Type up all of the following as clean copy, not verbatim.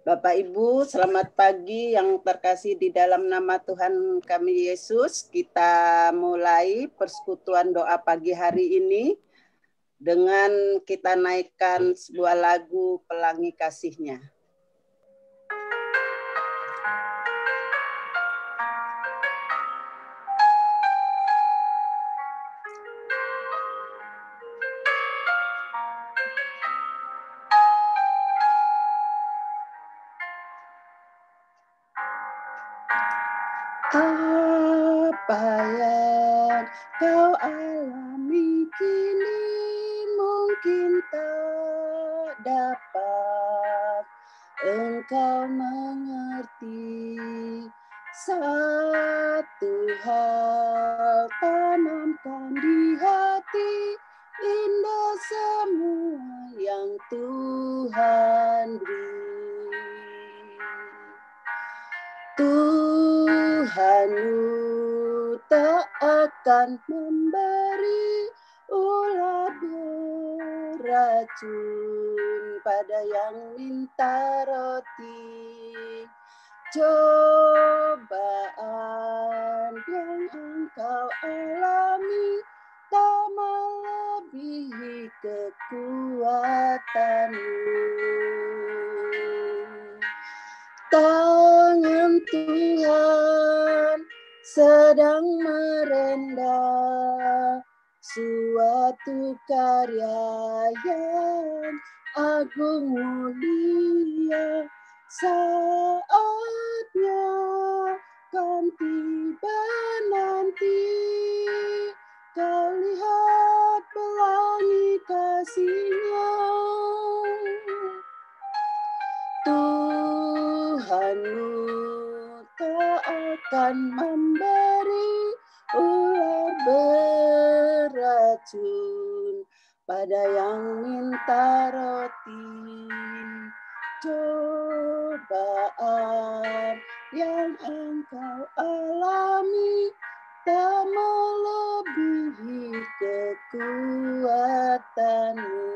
Bapak Ibu, selamat pagi yang terkasih di dalam nama Tuhan kami Yesus. Kita mulai persekutuan doa pagi hari ini dengan kita naikkan sebuah lagu Pelangi Kasih-Nya. Apa yang kau alami kini mungkin tak dapat engkau mengerti. Satu hal tanamkan di hati, indah semua yang Tuhan beri. Tuhanmu tak akan memberi ulat beracun pada yang minta roti. Cobaan yang engkau alami tak melebihi kekuatanmu. Tangan Tuhan sedang merendah suatu karya yang agung mulia. Saatnya kan tiba nanti, kau lihat pelangi kasih-Nya. Tuhanmu tak akan memberi ular beracun pada yang minta roti. Cobaan yang engkau alami tak melebihi kekuatanmu.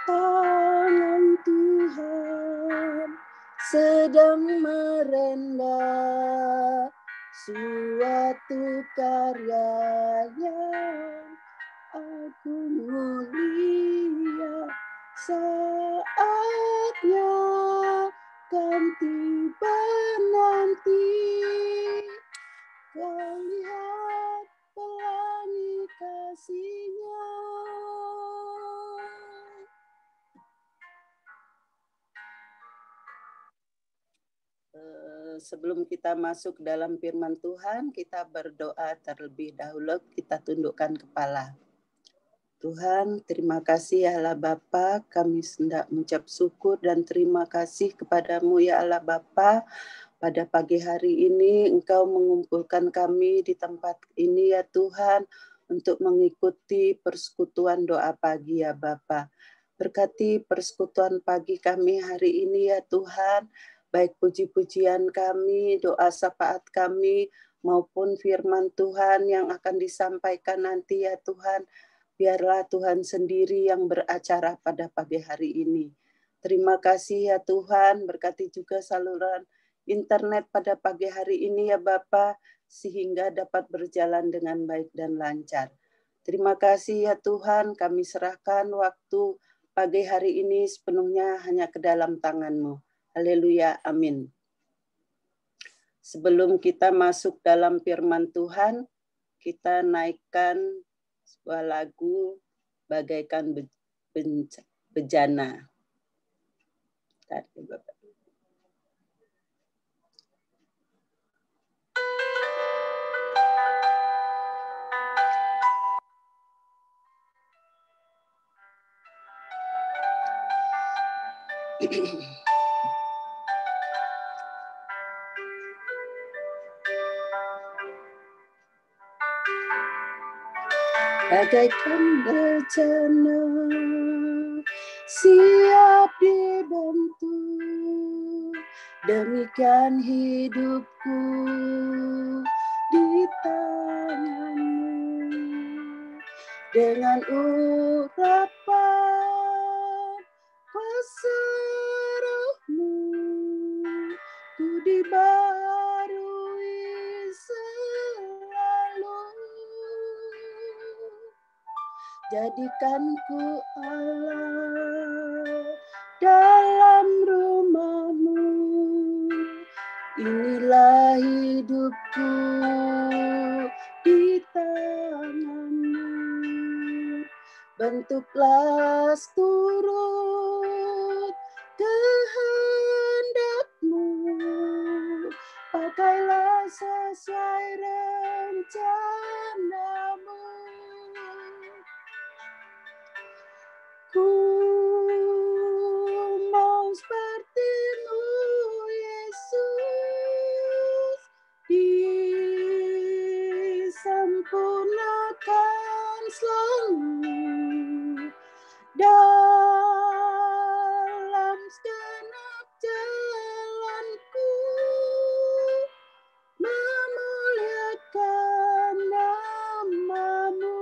Tangan Tuhan sedang merendah suatu karya yang agung mulia. Saatnya kan tiba nanti, kau lihat pelangi kasih-Nya. Sebelum kita masuk dalam firman Tuhan, kita berdoa terlebih dahulu, kita tundukkan kepala. Tuhan, terima kasih ya Allah Bapa, kami hendak mengucap syukur dan terima kasih kepadamu ya Allah Bapa. Pada pagi hari ini Engkau mengumpulkan kami di tempat ini ya Tuhan, untuk mengikuti persekutuan doa pagi ya Bapa. Berkati persekutuan pagi kami hari ini ya Tuhan, baik puji-pujian kami, doa syafaat kami, maupun firman Tuhan yang akan disampaikan nanti ya Tuhan. Biarlah Tuhan sendiri yang beracara pada pagi hari ini. Terima kasih ya Tuhan, berkati juga saluran internet pada pagi hari ini ya Bapa, sehingga dapat berjalan dengan baik dan lancar. Terima kasih ya Tuhan, kami serahkan waktu pagi hari ini sepenuhnya hanya ke dalam tangan-Mu. Haleluya, amin. Sebelum kita masuk dalam firman Tuhan, kita naikkan sebuah lagu bagaikan bejana. Tadi Bapak. Bagaikan bejana siap dibentuk, demikian hidupku di tangan-Mu. Dengan urapan kuasa roh-Mu ku dibarui selalu. Jadikanku Allah dalam rumah-Mu. Inilah hidupku di tangan-Mu. Bentuklah turut kehendak-Mu. Pakailah sesuai rencana-Mu. Ku mau seperti-Mu, Yesus, disempurnakan selalu dalam segenap jalanku, memuliakan nama-Mu.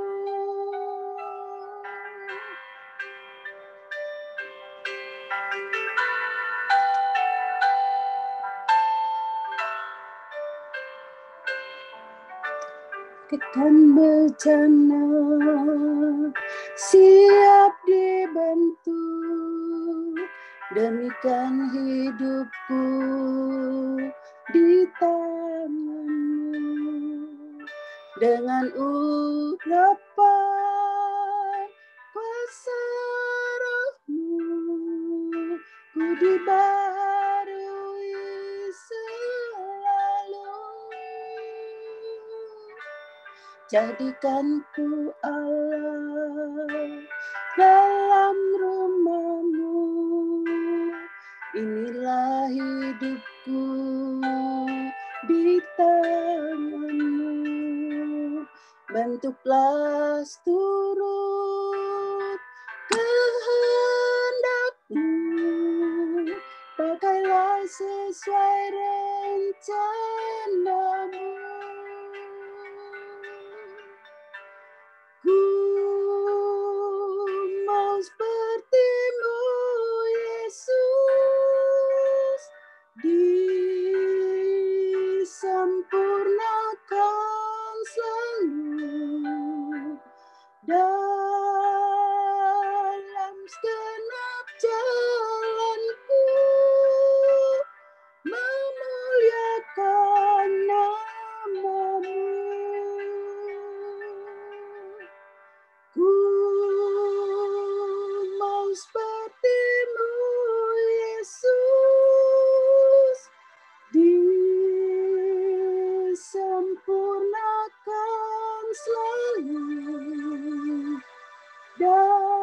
Kekan bencana siap dibentuk, demikian hidupku di tangan-Mu. Dengan urapan kuasa roh-Mu ku dibarui selalu. Jadikanku Allah dalam rumah-Mu. Inilah hidupku di tangan-Mu. Bentuklah turut kehendak-Mu. Pakailah sesuai rencana-Mu. Ku mau seperti-Mu, Yesus, disempurnakan selalu dalam segenap jalanku, memuliakan nama-Mu. Ku mau seperti-Mu, Yesus, disempurnakan selalu dalam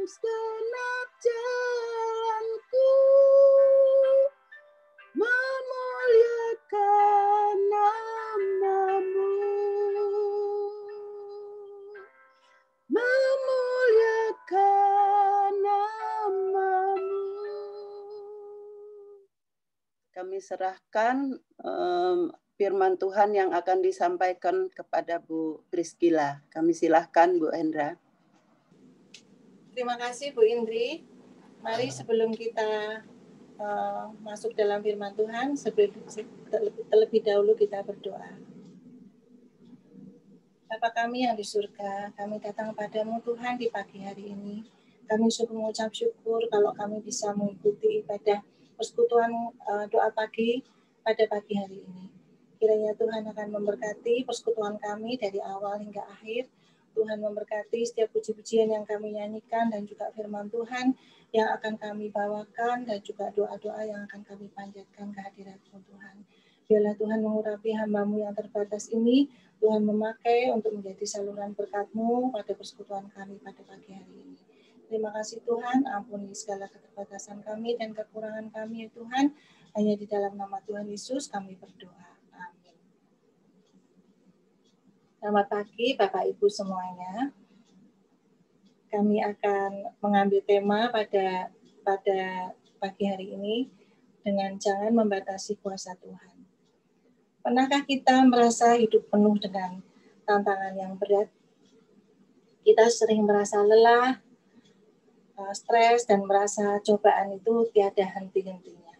segenap jalanku, memuliakan nama-Mu. Memuliakan nama-Mu. Kami serahkan firman Tuhan yang akan disampaikan kepada Bu Priscilla. Kami silahkan Bu Hendra. Terima kasih Bu Indri. Mari sebelum kita masuk dalam firman Tuhan, terlebih dahulu kita berdoa. Bapa kami yang di surga, kami datang padamu Tuhan di pagi hari ini. Kami sungguh mengucap syukur kalau kami bisa mengikuti ibadah persekutuan doa pagi pada pagi hari ini. Kiranya Tuhan akan memberkati persekutuan kami dari awal hingga akhir. Tuhan memberkati setiap puji-pujian yang kami nyanyikan dan juga firman Tuhan yang akan kami bawakan dan juga doa-doa yang akan kami panjatkan kehadirat-Mu Tuhan. Biarlah Tuhan mengurapi hamba-Mu yang terbatas ini, Tuhan memakai untuk menjadi saluran berkat-Mu pada persekutuan kami pada pagi hari ini. Terima kasih Tuhan, ampuni segala keterbatasan kami dan kekurangan kami ya Tuhan. Hanya di dalam nama Tuhan Yesus kami berdoa. Amin. Selamat pagi Bapak Ibu semuanya. Kami akan mengambil tema pada pagi hari ini dengan jangan membatasi kuasa Tuhan. Pernahkah kita merasa hidup penuh dengan tantangan yang berat? Kita sering merasa lelah, stres dan merasa cobaan itu tiada henti-hentinya.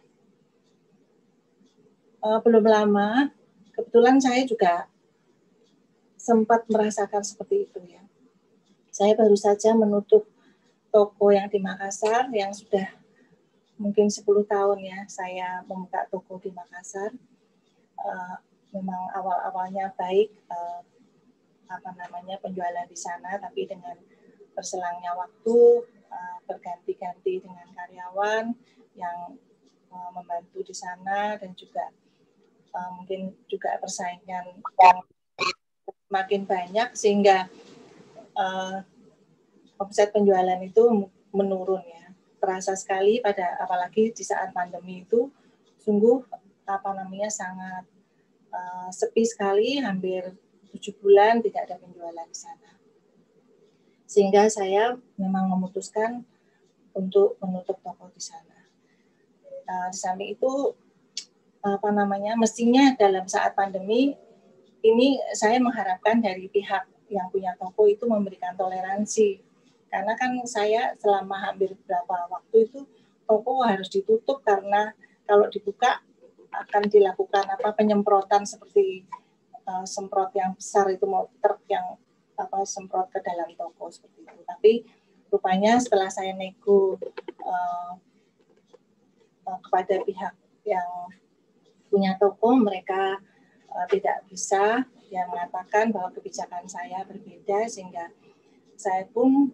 Belum lama, kebetulan saya juga sempat merasakan seperti itu ya. Saya baru saja menutup toko yang di Makassar yang sudah mungkin 10 tahun ya saya membuka toko di Makassar. Memang awal-awalnya baik penjualan di sana, tapi dengan berselangnya waktu berganti-ganti dengan karyawan yang membantu di sana dan juga mungkin juga persaingan yang makin banyak sehingga omset penjualan itu menurun ya. Terasa sekali apalagi di saat pandemi itu sungguh sangat sepi sekali, hampir 7 bulan tidak ada penjualan di sana. Sehingga saya memang memutuskan untuk menutup toko di sana. Di samping itu mestinya dalam saat pandemi ini saya mengharapkan dari pihak yang punya toko itu memberikan toleransi. Karena kan saya selama hampir beberapa waktu itu toko harus ditutup karena kalau dibuka akan dilakukan penyemprotan seperti semprot yang besar itu mau truk yang semprot ke dalam toko seperti itu. Tapi rupanya setelah saya nego kepada pihak yang punya toko, mereka tidak bisa, yang mengatakan bahwa kebijakan saya berbeda sehingga saya pun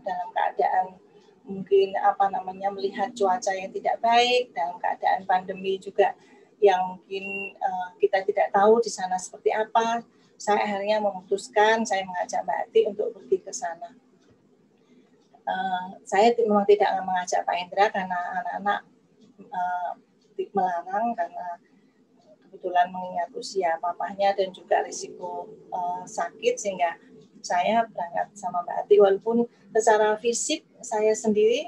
dalam keadaan mungkin melihat cuaca yang tidak baik, dalam keadaan pandemi juga yang mungkin kita tidak tahu di sana seperti apa, saya akhirnya memutuskan saya mengajak Mbak Ati untuk pergi ke sana. Saya memang tidak mengajak Pak Hendra karena anak-anak melarang karena kebetulan mengingat usia papahnya dan juga risiko sakit sehingga saya berangkat sama Mbak Ati, walaupun secara fisik saya sendiri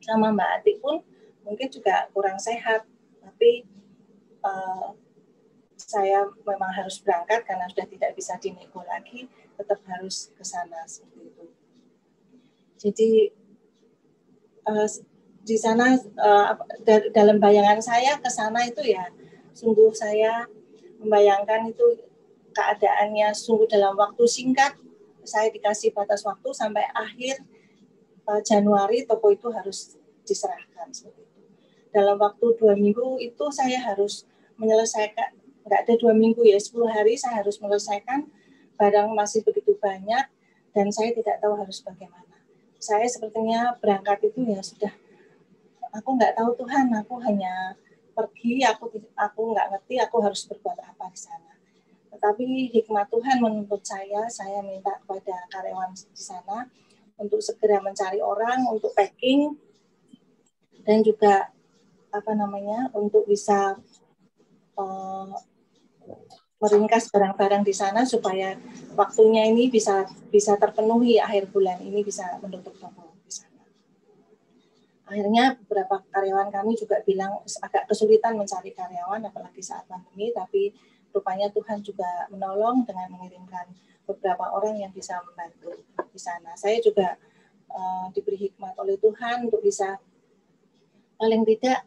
sama Mbak Ati pun mungkin juga kurang sehat, tapi saya memang harus berangkat karena sudah tidak bisa dinego lagi, tetap harus ke sana seperti itu. Jadi di sana dalam bayangan saya ke sana itu ya sungguh saya membayangkan itu keadaannya sungguh dalam waktu singkat. Saya dikasih batas waktu sampai akhir Januari toko itu harus diserahkan seperti itu. Dalam waktu 2 minggu itu saya harus menyelesaikan, nggak ada 2 minggu ya, 10 hari saya harus menyelesaikan, barang masih begitu banyak dan saya tidak tahu harus bagaimana. Saya sepertinya berangkat itu ya sudah, aku nggak tahu Tuhan, aku hanya pergi, aku nggak ngerti aku harus berbuat apa di sana. Tetapi hikmat Tuhan menuntut saya minta kepada karyawan di sana untuk segera mencari orang untuk packing dan juga untuk bisa meringkas barang-barang di sana supaya waktunya ini bisa terpenuhi akhir bulan ini bisa menutup toko di sana. Akhirnya beberapa karyawan kami juga bilang agak kesulitan mencari karyawan apalagi saat pandemi, tapi rupanya Tuhan juga menolong dengan mengirimkan beberapa orang yang bisa membantu di sana. Saya juga diberi hikmat oleh Tuhan untuk bisa paling tidak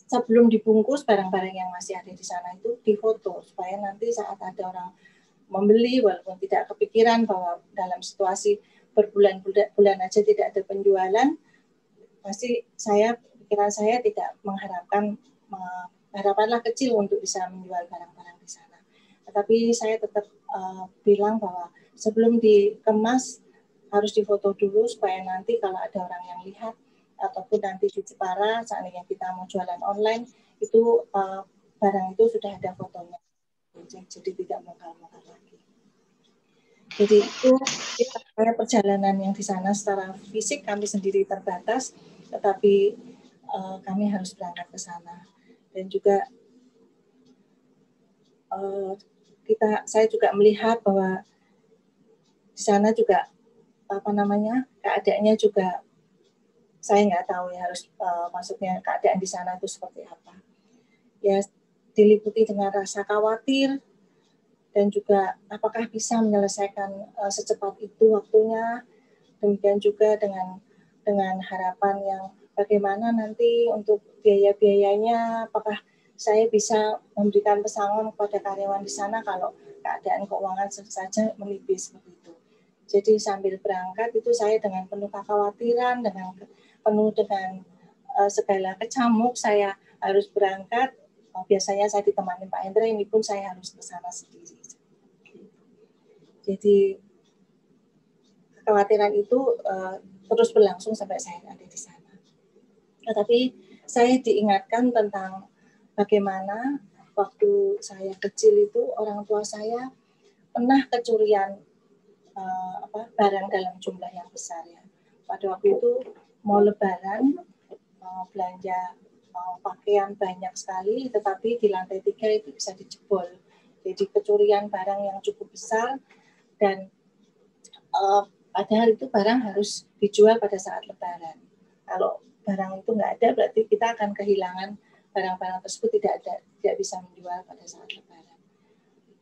sebelum dibungkus barang-barang yang masih ada di sana itu difoto supaya nanti saat ada orang membeli walaupun tidak kepikiran bahwa dalam situasi berbulan-bulan aja tidak ada penjualan, pasti pikiran saya tidak mengharapkan harapanlah kecil untuk bisa menjual barang-barang di sana. Tetapi saya tetap bilang bahwa sebelum dikemas harus difoto dulu supaya nanti kalau ada orang yang lihat ataupun nanti di Jepara seandainya kita mau jualan online itu barang itu sudah ada fotonya, jadi tidak mongkar-mongkar lagi. Jadi itu perjalanan yang di sana secara fisik kami sendiri terbatas, tetapi kami harus berangkat ke sana dan juga saya juga melihat bahwa di sana juga keadaannya juga saya nggak tahu ya harus maksudnya keadaan di sana itu seperti apa. Ya diliputi dengan rasa khawatir dan juga apakah bisa menyelesaikan secepat itu waktunya. Demikian juga dengan dengan harapan yang bagaimana nanti untuk biaya-biayanya, apakah saya bisa memberikan pesangon kepada karyawan di sana kalau keadaan keuangan saja menipis seperti itu. Jadi sambil berangkat itu saya dengan penuh kekhawatiran, penuh dengan segala kecamuk saya harus berangkat. Biasanya saya ditemani Pak Hendra, ini pun saya harus ke sana sendiri. Jadi kekhawatiran itu terus berlangsung sampai saya ada di sana. Tetapi saya diingatkan tentang bagaimana waktu saya kecil itu orang tua saya pernah kecurian barang dalam jumlah yang besar ya. Pada waktu itu mau lebaran, belanja pakaian banyak sekali, tetapi di lantai 3 itu bisa dijebol. Jadi kecurian barang yang cukup besar dan padahal itu barang harus dijual pada saat lebaran. Kalau barang itu nggak ada, berarti kita akan kehilangan barang-barang tersebut, tidak bisa menjual pada saat lebaran.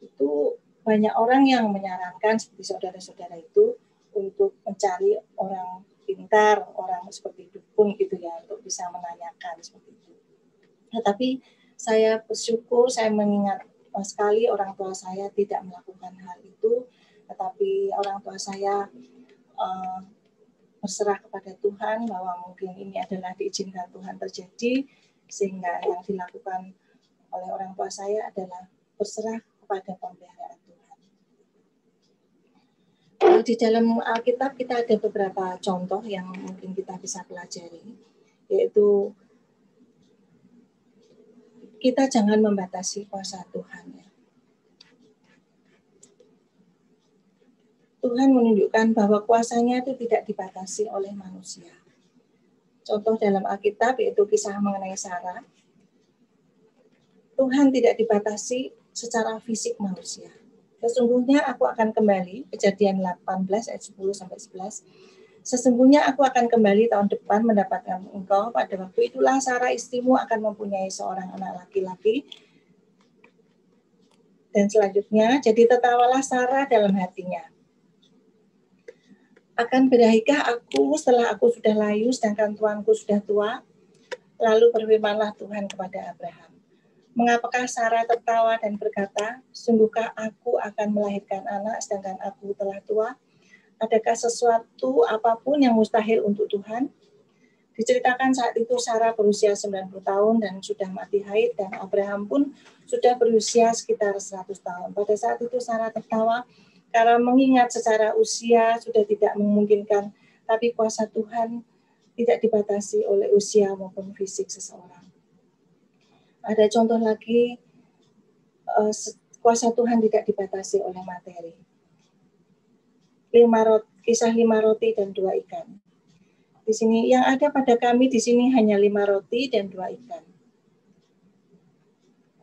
Itu banyak orang yang menyarankan seperti saudara-saudara itu untuk mencari orang pintar, orang seperti dukun gitu ya, untuk bisa menanyakan seperti itu. Tetapi saya bersyukur, saya mengingat sekali orang tua saya tidak melakukan hal itu, tetapi orang tua saya berserah kepada Tuhan bahwa mungkin ini adalah diizinkan Tuhan terjadi, sehingga yang dilakukan oleh orang tua saya adalah berserah kepada pemeliharaan Tuhan. Di dalam Alkitab kita ada beberapa contoh yang mungkin kita bisa pelajari, yaitu kita jangan membatasi kuasa Tuhan. Ya. Tuhan menunjukkan bahwa kuasanya itu tidak dibatasi oleh manusia. Contoh dalam Alkitab yaitu kisah mengenai Sarah. Tuhan tidak dibatasi secara fisik manusia. Sesungguhnya aku akan kembali, Kejadian 18 ayat 10 sampai 11. Sesungguhnya aku akan kembali tahun depan mendapatkan engkau, pada waktu itulah Sarah istrimu akan mempunyai seorang anak laki-laki. Dan selanjutnya, jadi tertawalah Sarah dalam hatinya. Akan berahikah aku setelah aku sudah layu, sedangkan tuanku sudah tua? Lalu berfirmanlah Tuhan kepada Abraham. Mengapakah Sarah tertawa dan berkata, sungguhkah aku akan melahirkan anak sedangkan aku telah tua? Adakah sesuatu apapun yang mustahil untuk Tuhan? Diceritakan saat itu Sarah berusia 90 tahun dan sudah mati haid, dan Abraham pun sudah berusia sekitar 100 tahun. Pada saat itu Sarah tertawa karena mengingat secara usia sudah tidak memungkinkan, tapi kuasa Tuhan tidak dibatasi oleh usia maupun fisik seseorang. Ada contoh lagi, kuasa Tuhan tidak dibatasi oleh materi. Kisah 5 roti dan 2 ikan. Di sini yang ada pada kami di sini hanya 5 roti dan 2 ikan.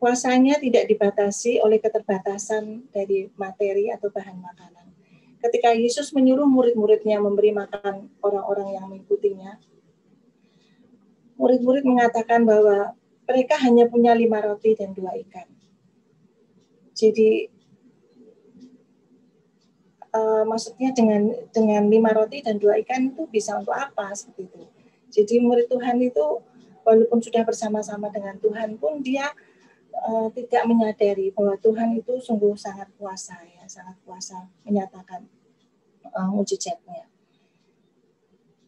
Kuasanya tidak dibatasi oleh keterbatasan dari materi atau bahan makanan. Ketika Yesus menyuruh murid-muridnya memberi makan orang-orang yang mengikutinya, murid-murid mengatakan bahwa mereka hanya punya 5 roti dan 2 ikan. Jadi maksudnya dengan 5 roti dan 2 ikan itu bisa untuk apa seperti itu. Jadi murid Tuhan itu walaupun sudah bersama-sama dengan Tuhan pun dia tidak menyadari bahwa Tuhan itu sungguh sangat kuasa ya, sangat kuasa menyatakan mujizatnya.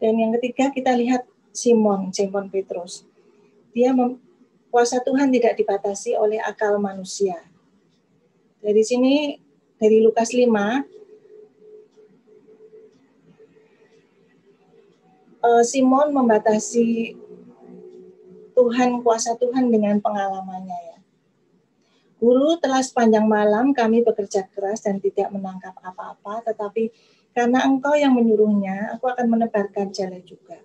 Dan yang ketiga kita lihat Simon Petrus. Kuasa Tuhan tidak dibatasi oleh akal manusia. Dari sini, dari Lukas 5, Simon membatasi kuasa Tuhan dengan pengalamannya ya. Guru, telah sepanjang malam kami bekerja keras dan tidak menangkap apa-apa, tetapi karena engkau yang menyuruhnya, aku akan menebarkan jala juga.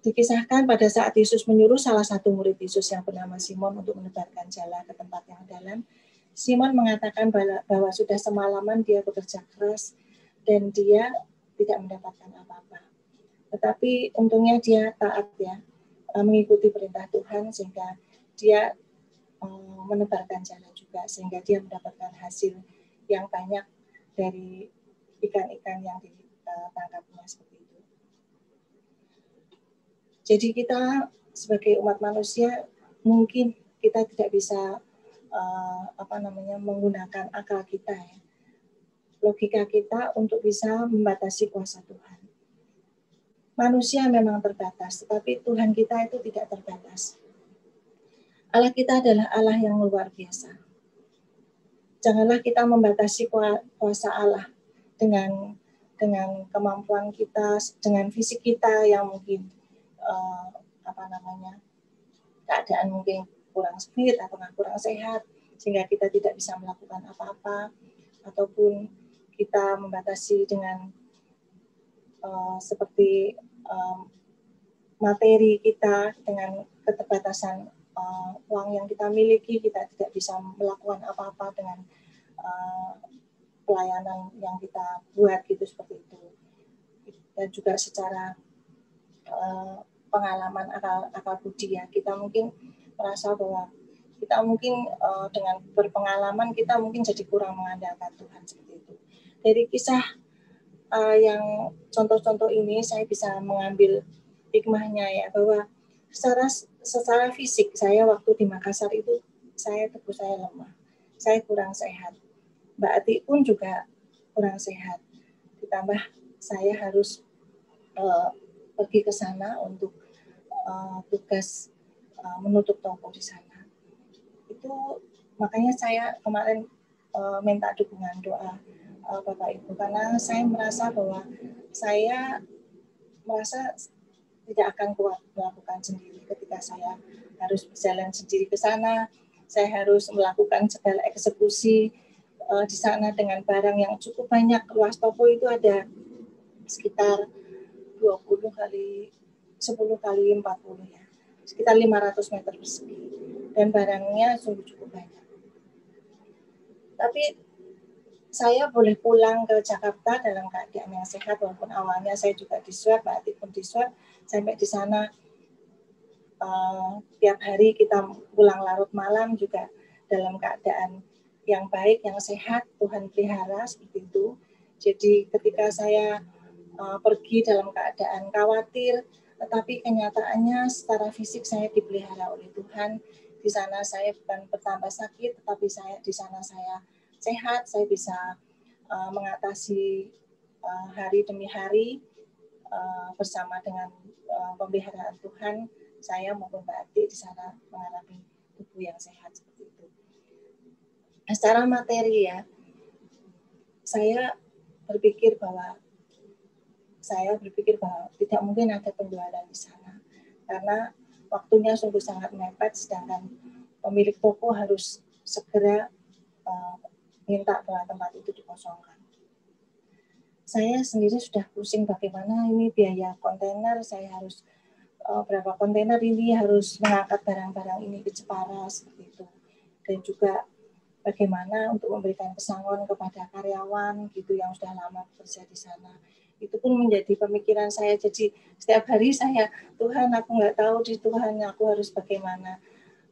Dikisahkan pada saat Yesus menyuruh salah satu murid Yesus yang bernama Simon untuk menebarkan jala ke tempat yang dalam, Simon mengatakan bahwa sudah semalaman dia bekerja keras dan dia tidak mendapatkan apa-apa. Tetapi untungnya dia taat ya, mengikuti perintah Tuhan sehingga dia menebarkan jala juga, sehingga dia mendapatkan hasil yang banyak dari ikan-ikan yang ditangkapnya seperti itu. Jadi kita sebagai umat manusia mungkin kita tidak bisa menggunakan akal kita ya, logika kita untuk bisa membatasi kuasa Tuhan. Manusia memang terbatas, tetapi Tuhan kita itu tidak terbatas. Allah kita adalah Allah yang luar biasa. Janganlah kita membatasi kuasa Allah dengan kemampuan kita, dengan fisik kita yang mungkin keadaan mungkin kurang fit atau kurang sehat, sehingga kita tidak bisa melakukan apa-apa, ataupun kita membatasi dengan seperti materi kita, dengan keterbatasan uang yang kita miliki, kita tidak bisa melakukan apa-apa dengan pelayanan yang kita buat gitu, seperti itu. Dan juga secara pengalaman akal budi ya, kita mungkin merasa bahwa kita mungkin dengan berpengalaman kita mungkin jadi kurang mengandalkan Tuhan, seperti itu. Dari kisah yang contoh-contoh ini saya bisa mengambil hikmahnya ya, bahwa secara fisik saya waktu di Makassar itu saya lemah, saya kurang sehat. Mbak Ati pun juga kurang sehat. Ditambah saya harus pergi ke sana untuk tugas menutup toko di sana. Itu makanya saya kemarin minta dukungan doa Bapak Ibu, karena saya merasa bahwa saya merasa tidak akan kuat melakukan sendiri ketika saya harus berjalan sendiri ke sana. Saya harus melakukan segala eksekusi di sana dengan barang yang cukup banyak. Luas toko itu ada sekitar 20 kali 10 kali 40 ya, sekitar 500 meter persegi, dan barangnya sungguh cukup banyak. Tapi saya boleh pulang ke Jakarta dalam keadaan yang sehat, walaupun awalnya saya juga diswab, berarti pun diswab. Sampai di sana tiap hari kita pulang larut malam juga dalam keadaan yang baik, yang sehat, Tuhan pelihara, seperti itu. Jadi ketika saya pergi dalam keadaan khawatir, tetapi kenyataannya secara fisik saya dipelihara oleh Tuhan. Di sana saya bukan bertambah sakit, tetapi di sana saya sehat, saya bisa mengatasi hari demi hari bersama dengan pemeliharaan Tuhan. Saya maupun Mbak Ati di sana mengalami tubuh yang sehat, seperti itu. Nah, secara materi ya, saya berpikir bahwa tidak mungkin ada penjualan di sana, karena waktunya sungguh sangat mepet, sedangkan pemilik toko harus segera minta bahwa tempat itu dikosongkan. Saya sendiri sudah pusing bagaimana ini biaya kontainer, saya harus berapa kontainer ini harus mengangkat barang-barang ini ke Jepara, seperti itu. Dan juga bagaimana untuk memberikan pesangon kepada karyawan gitu yang sudah lama bekerja di sana. Itu pun menjadi pemikiran saya. Jadi setiap hari saya, Tuhan aku nggak tahu di Tuhan aku harus bagaimana.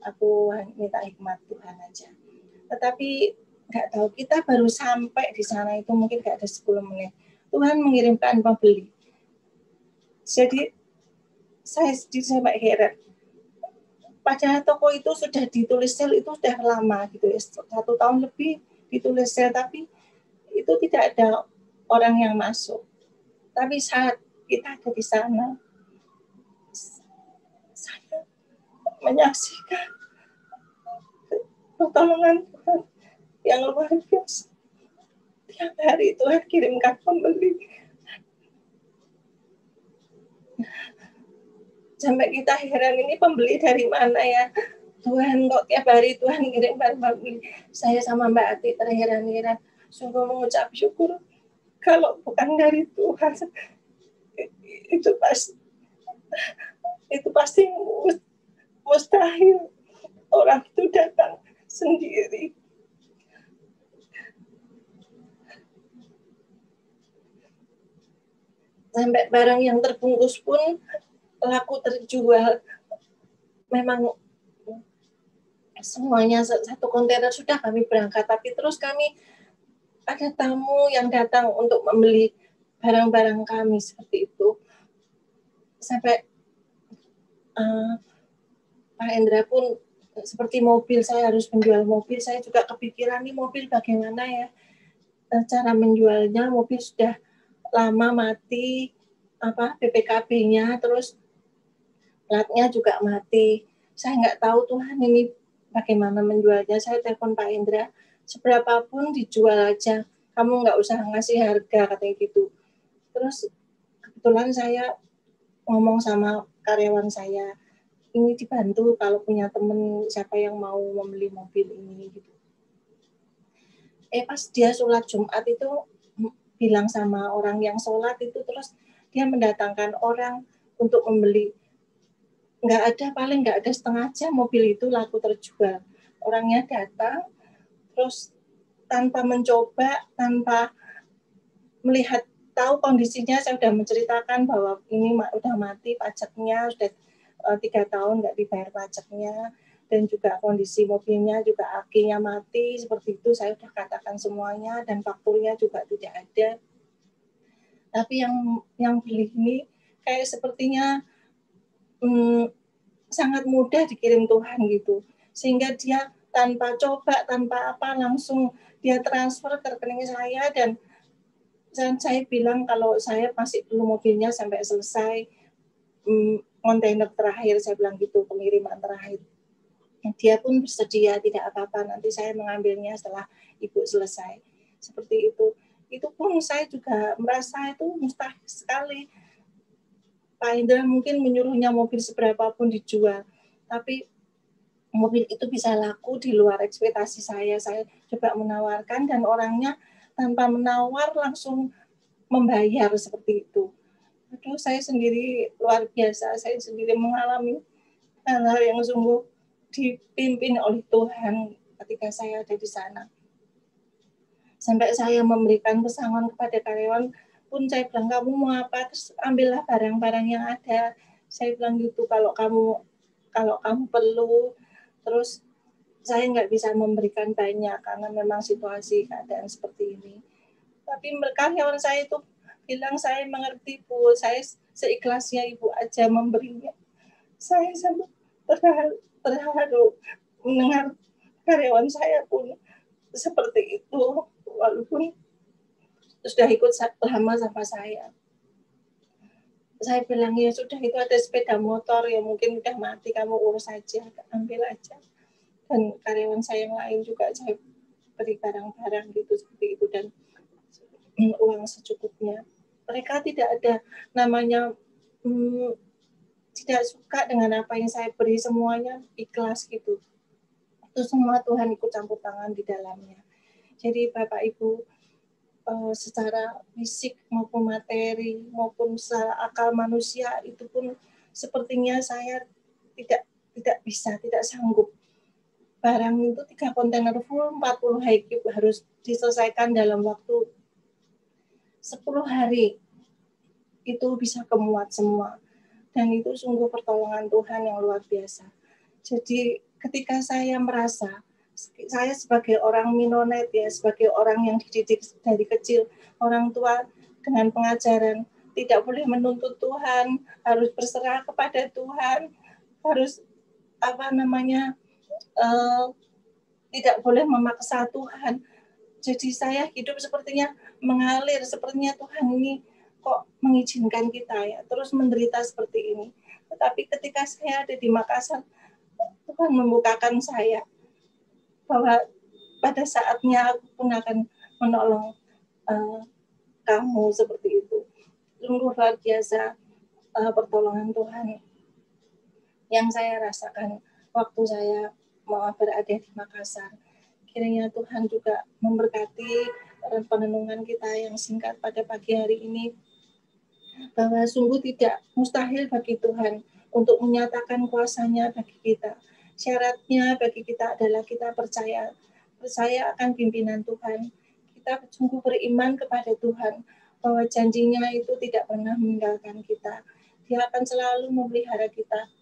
Aku minta hikmat Tuhan aja. Tetapi nggak tahu, kita baru sampai di sana itu mungkin nggak ada 10 menit. Tuhan mengirimkan pembeli. Jadi saya sampai heran. Padahal toko itu sudah ditulis sel itu sudah lama gitu ya, 1 tahun lebih ditulis sel, tapi itu tidak ada orang yang masuk. Tapi saat kita ada di sana, saya menyaksikan pertolongan Tuhan yang luar biasa. Tiap hari Tuhan kirimkan pembeli. Sampai kita heran, ini pembeli dari mana ya? Tuhan, kok tiap hari Tuhan kirimkan pembeli. Saya sama Mbak Ati terheran-heran, sungguh mengucap syukur. Kalau bukan dari Tuhan, itu pasti mustahil orang itu datang sendiri. Sampai barang yang terbungkus pun laku terjual. Memang semuanya 1 kontainer sudah kami berangkat, tapi terus kami ada tamu yang datang untuk membeli barang-barang kami, seperti itu. Sampai Pak Hendra pun seperti mobil, saya harus menjual mobil, saya juga kepikiran nih mobil bagaimana ya cara menjualnya. Mobil sudah lama mati, BPKB-nya, terus platnya juga mati. Saya nggak tahu Tuhan ini bagaimana menjualnya. Saya telepon Pak Hendra, seberapapun dijual aja, kamu nggak usah ngasih harga, katanya gitu. Terus kebetulan saya ngomong sama karyawan saya, ini dibantu kalau punya temen siapa yang mau membeli mobil ini gitu. Pas dia sholat Jumat itu bilang sama orang yang sholat itu, terus dia mendatangkan orang untuk membeli. Paling nggak ada setengah jam mobil itu laku terjual. Orangnya datang, terus tanpa mencoba, tanpa melihat tahu kondisinya, saya sudah menceritakan bahwa ini udah mati pajaknya, sudah 3 tahun nggak dibayar pajaknya, dan juga kondisi mobilnya juga akinya mati, seperti itu saya sudah katakan semuanya, dan fakturnya juga tidak ada. Tapi yang beli ini kayak sepertinya sangat mudah dikirim Tuhan gitu, sehingga dia tanpa coba, tanpa apa, langsung dia transfer ke rekening saya, dan saya bilang kalau saya masih perlu mobilnya sampai selesai kontainer terakhir, saya bilang gitu, pengiriman terakhir. Dia pun bersedia, tidak apa-apa, nanti saya mengambilnya setelah ibu selesai. Seperti itu. Itu pun saya juga merasa itu mustahil sekali. Pak Indra mungkin menyuruhnya mobil seberapapun dijual, tapi mobil itu bisa laku di luar ekspektasi saya. Saya coba menawarkan, dan orangnya tanpa menawar langsung membayar seperti itu. Aduh, saya sendiri luar biasa, saya sendiri mengalami hal-hal yang sungguh dipimpin oleh Tuhan ketika saya ada di sana. Sampai saya memberikan pesangon kepada karyawan pun, saya bilang, kamu mau apa? Terus ambillah barang-barang yang ada. Saya bilang gitu, kalau kamu perlu. Terus saya nggak bisa memberikan banyak karena memang situasi keadaan seperti ini. Tapi karyawan saya itu bilang, saya mengerti Bu, saya seikhlasnya Ibu aja memberinya. Saya sangat terharu mendengar karyawan saya pun seperti itu, walaupun sudah ikut lama sama saya. Saya bilang, ya sudah, itu ada sepeda motor ya mungkin udah mati, kamu urus aja, ambil aja. Dan karyawan saya yang lain juga saya beri barang-barang gitu seperti itu, dan uang secukupnya. Mereka tidak ada namanya tidak suka dengan apa yang saya beri, semuanya ikhlas gitu. Itu semua Tuhan ikut campur tangan di dalamnya. Jadi Bapak Ibu, secara fisik maupun materi maupun secara akal manusia itu pun sepertinya saya tidak bisa, tidak sanggup. Barang itu 3 kontainer full 40 high cube harus diselesaikan dalam waktu 10 hari. Itu bisa kemuat semua. Dan itu sungguh pertolongan Tuhan yang luar biasa. Jadi ketika saya merasa, saya sebagai orang minonet ya, sebagai orang yang dididik dari kecil, orang tua dengan pengajaran, tidak boleh menuntut Tuhan, harus berserah kepada Tuhan, harus tidak boleh memaksa Tuhan. Jadi saya hidup sepertinya mengalir, sepertinya Tuhan ini kok mengizinkan kita ya, terus menderita seperti ini. Tetapi ketika saya ada di Makassar, Tuhan membukakan saya bahwa pada saatnya aku pun akan menolong kamu seperti itu. Sungguh luar biasa pertolongan Tuhan yang saya rasakan waktu saya berada di Makassar. Kiranya Tuhan juga memberkati penenungan kita yang singkat pada pagi hari ini, bahwa sungguh tidak mustahil bagi Tuhan untuk menyatakan kuasa-Nya bagi kita. Syaratnya bagi kita adalah kita percaya akan pimpinan Tuhan. Kita sungguh beriman kepada Tuhan bahwa janjinya itu tidak pernah meninggalkan kita. Dia akan selalu memelihara kita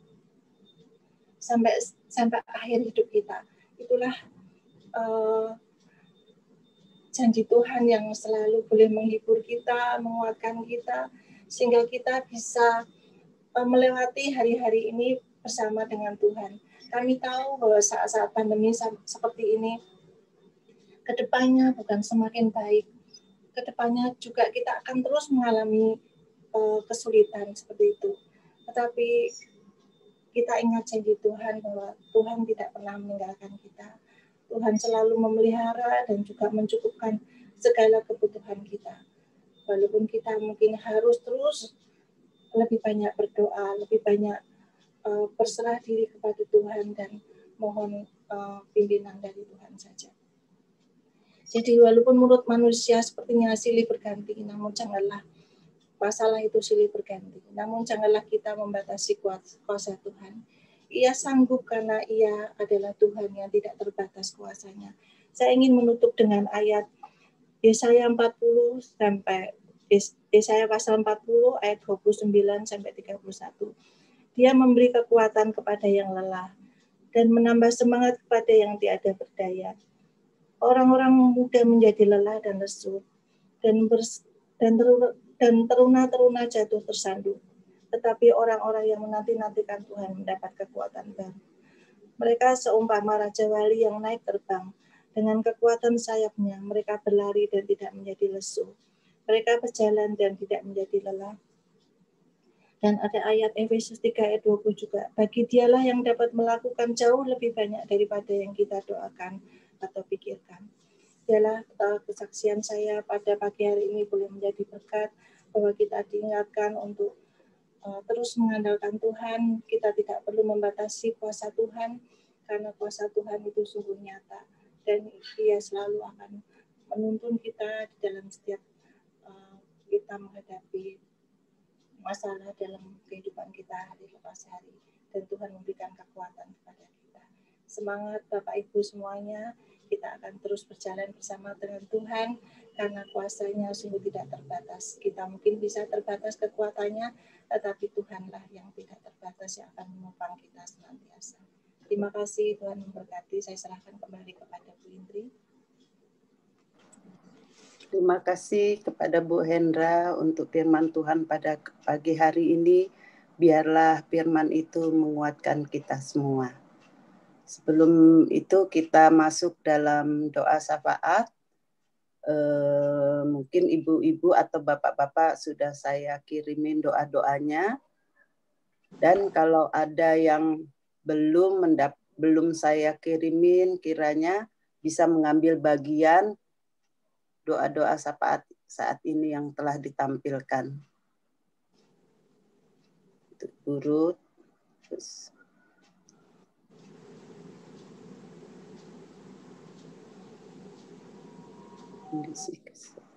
sampai akhir hidup kita. Itulah janji Tuhan yang selalu boleh menghibur kita, menguatkan kita, sehingga kita bisa melewati hari-hari ini bersama dengan Tuhan. Kami tahu bahwa saat-saat pandemi seperti ini, kedepannya bukan semakin baik, kedepannya juga kita akan terus mengalami kesulitan seperti itu. Tetapi kita ingat janji Tuhan bahwa Tuhan tidak pernah meninggalkan kita. Tuhan selalu memelihara dan juga mencukupkan segala kebutuhan kita. Walaupun kita mungkin harus terus lebih banyak berdoa, lebih banyak berserah diri kepada Tuhan dan mohon pimpinan dari Tuhan saja. Jadi walaupun menurut manusia sepertinya silih berganti, namun janganlah masalah itu silih berganti. Namun janganlah kita membatasi kuasa Tuhan. Ia sanggup karena Ia adalah Tuhan yang tidak terbatas kuasanya. Saya ingin menutup dengan ayat Yesaya 40 sampai Yesaya pasal 40 ayat 29 sampai 31. Dia memberi kekuatan kepada yang lelah dan menambah semangat kepada yang tiada berdaya. Orang-orang muda menjadi lelah dan lesu, dan teruna-teruna jatuh tersandung. Tetapi orang-orang yang menanti-nantikan Tuhan mendapat kekuatan baru. Mereka seumpama Raja Wali yang naik terbang. Dengan kekuatan sayapnya, mereka berlari dan tidak menjadi lesu. Mereka berjalan dan tidak menjadi lelah. Dan ada ayat Efesus 3 ayat 20 juga. Bagi dialah yang dapat melakukan jauh lebih banyak daripada yang kita doakan atau pikirkan. Dialah kesaksian saya pada pagi hari ini boleh menjadi berkat bahwa kita diingatkan untuk terus mengandalkan Tuhan. Kita tidak perlu membatasi kuasa Tuhan karena kuasa Tuhan itu sungguh nyata dan Dia selalu akan menuntun kita di dalam setiap kita menghadapi masalah dalam kehidupan kita hari lepas hari, dan Tuhan memberikan kekuatan kepada kita. Semangat Bapak Ibu semuanya, kita akan terus berjalan bersama dengan Tuhan karena kuasanya sungguh tidak terbatas. Kita mungkin bisa terbatas kekuatannya, tetapi Tuhanlah yang tidak terbatas yang akan menopang kita senantiasa. Terima kasih, Tuhan memberkati. Saya serahkan kembali kepada Bu Indri. Terima kasih kepada Bu Hendra untuk firman Tuhan pada pagi hari ini. Biarlah firman itu menguatkan kita semua. Sebelum itu kita masuk dalam doa syafaat. Mungkin ibu-ibu atau bapak-bapak sudah saya kirimin doa-doanya. Dan kalau ada yang belum saya kirimin, kiranya bisa mengambil bagian doa-doa syafaat saat ini yang telah ditampilkan. Untuk urut, terus kondisi kesehatan.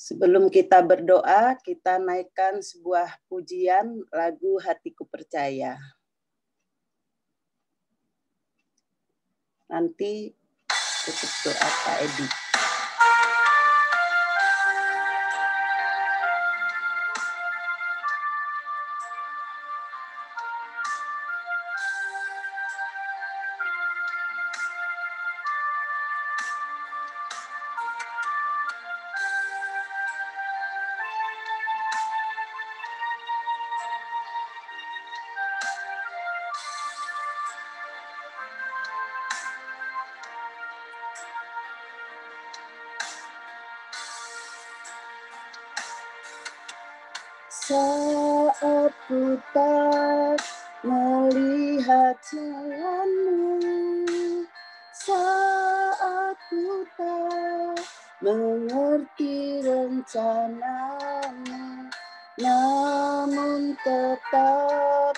Sebelum kita berdoa, kita naikkan sebuah pujian lagu Hatiku Percaya. Nanti tutup doa Pak Edi. saat ku tak melihat jalanmu, saat ku tak mengerti rencanamu, namun tetap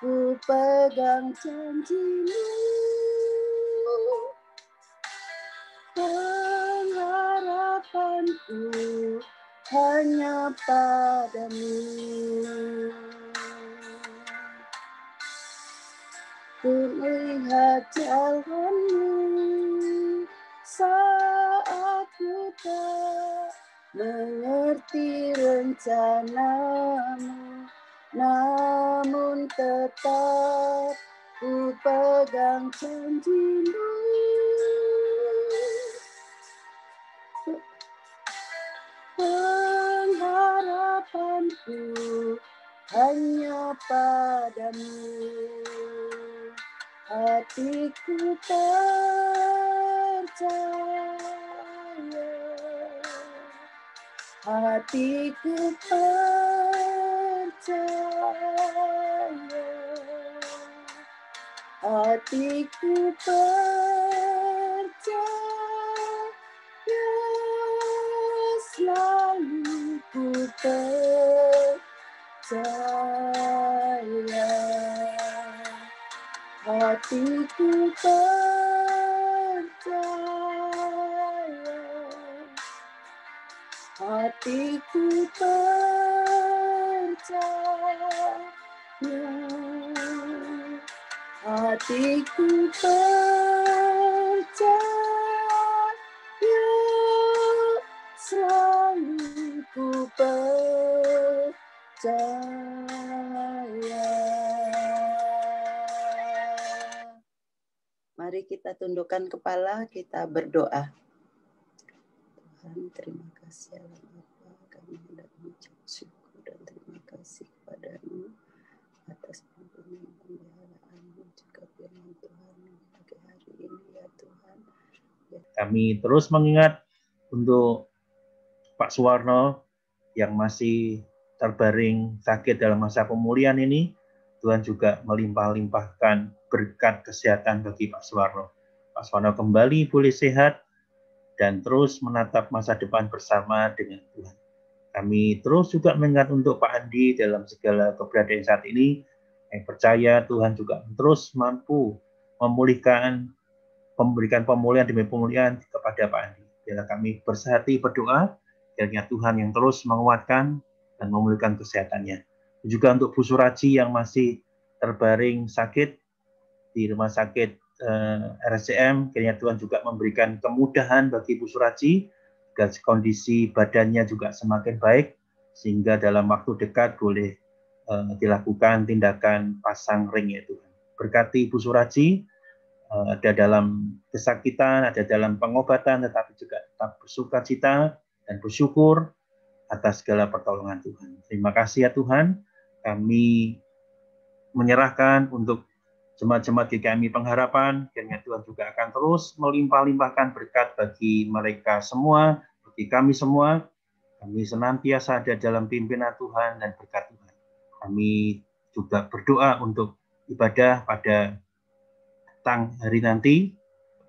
ku pegang janjimu. Pengharapanku hanya padamu. Ku lihat jalanmu saat ku tak mengerti rencanamu, namun tetap ku pegang janjimu. Pengharapanku hanya padamu. Hatiku percaya, hatiku percaya, hatiku percaya, selalu ku percaya. Hatiku percaya, hatiku percaya, hatiku percaya, selalu ku percaya. Mari kita tundukkan kepala, kita berdoa. Tuhan, terima kasih Allah Bapa, kami hendak mengucap syukur dan terima kasih kepadamu atas pimpinan pemeliharaan juga firman Tuhan pagi hari ini ya Tuhan. Kami terus mengingat untuk Pak Suwarno yang masih terbaring sakit dalam masa pemulihan ini. Tuhan juga melimpah-limpahkan berkat kesehatan bagi Pak Suwarno. Pak Suwarno kembali pulih sehat dan terus menatap masa depan bersama dengan Tuhan. Kami terus juga mengingat untuk Pak Andi dalam segala keberadaan saat ini. Yang percaya Tuhan juga terus mampu memberikan pemulihan demi pemulihan kepada Pak Andi. Bila kami bersehati berdoa, kiranya Tuhan yang terus menguatkan dan memulihkan kesehatannya. Juga untuk Bu Suraji yang masih terbaring sakit di rumah sakit RSCM, kiranya Tuhan juga memberikan kemudahan bagi Bu Suraji agar kondisi badannya juga semakin baik sehingga dalam waktu dekat boleh dilakukan tindakan pasang ring ya Tuhan. Berkati Bu Suraji, ada dalam kesakitan, ada dalam pengobatan, tetapi juga tetap bersukacita dan bersyukur atas segala pertolongan Tuhan. Terima kasih ya Tuhan, kami menyerahkan untuk jemaat-jemaat GKMI Pengharapan, kiranya Tuhan juga akan terus melimpah-limpahkan berkat bagi mereka semua, bagi kami semua. Kami senantiasa ada dalam pimpinan Tuhan dan berkat Tuhan. Kami juga berdoa untuk ibadah pada petang hari nanti,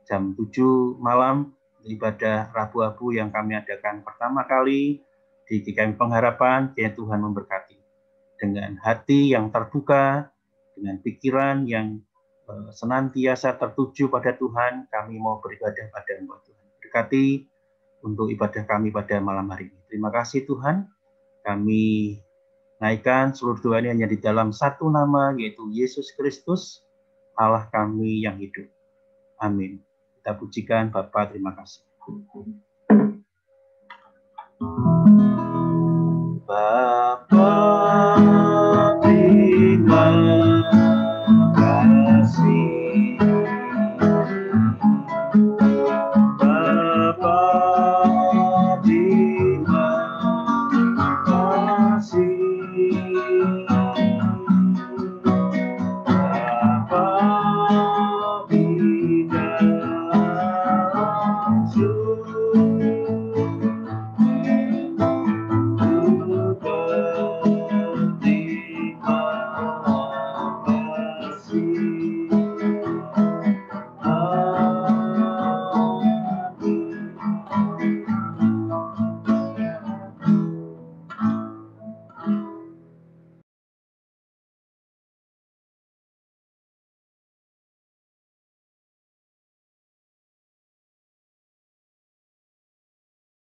jam 7 malam, ibadah Rabu Abu yang kami adakan pertama kali di GKMI Pengharapan. Kiranya Tuhan memberkati dengan hati yang terbuka, dengan pikiran yang senantiasa tertuju pada Tuhan. Kami mau beribadah pada Engkau Tuhan. Berkati untuk ibadah kami pada malam hari ini. Terima kasih Tuhan. Kami naikkan seluruh doa ini hanya di dalam satu nama, yaitu Yesus Kristus, Allah kami yang hidup. Amin. Kita pujikan Bapa, terima kasih.